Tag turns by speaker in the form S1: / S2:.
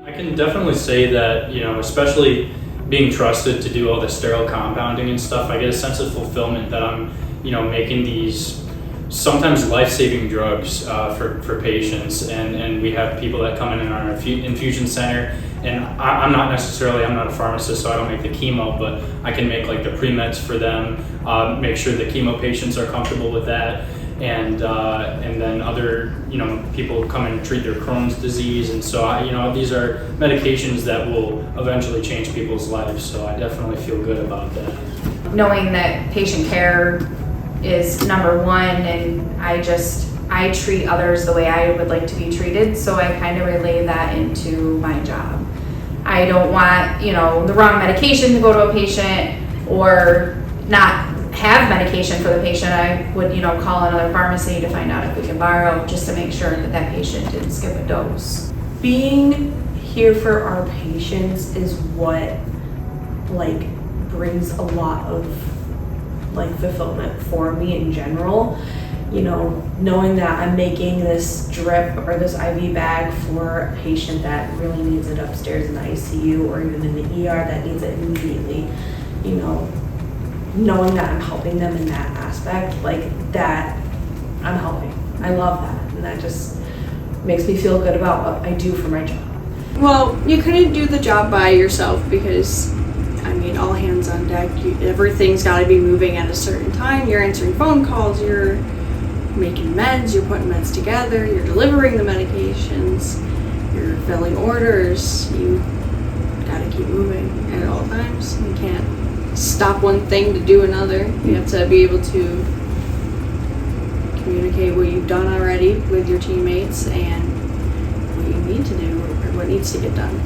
S1: I can definitely say that, especially being trusted to do all the sterile compounding and stuff, I get a sense of fulfillment that I'm, making these sometimes life-saving drugs for patients, and we have people that come in our infusion center, and I'm not a pharmacist, so I don't make the chemo, but I can make like the pre-meds for them, make sure the chemo patients are comfortable with that, and then other people come in and treat their Crohn's disease, and so these are medications that will eventually change people's lives, so I definitely feel good about that.
S2: Knowing that patient care is number one, and I treat others the way I would like to be treated, so I kind of relay that into my job. I don't want the wrong medication to go to a patient or not have medication for the patient. I would call another pharmacy to find out if we can borrow, just to make sure that that patient didn't skip a dose.
S3: Being here for our patients is what brings a lot of fulfillment for me in general. Knowing that I'm making this drip or this IV bag for a patient that really needs it upstairs in the ICU or even in the ER that needs it immediately, knowing that I'm helping them in that aspect, that I'm helping. I love that, and that just makes me feel good about what I do for my job.
S4: Well, you couldn't do the job by yourself because all hands on deck. Everything's got to be moving at a certain time. You're answering phone calls, you're making meds, you're putting meds together, you're delivering the medications, you're filling orders. You got to keep moving at all times. You can't stop one thing to do another. You have to be able to communicate what you've done already with your teammates and what you need to do or what needs to get done.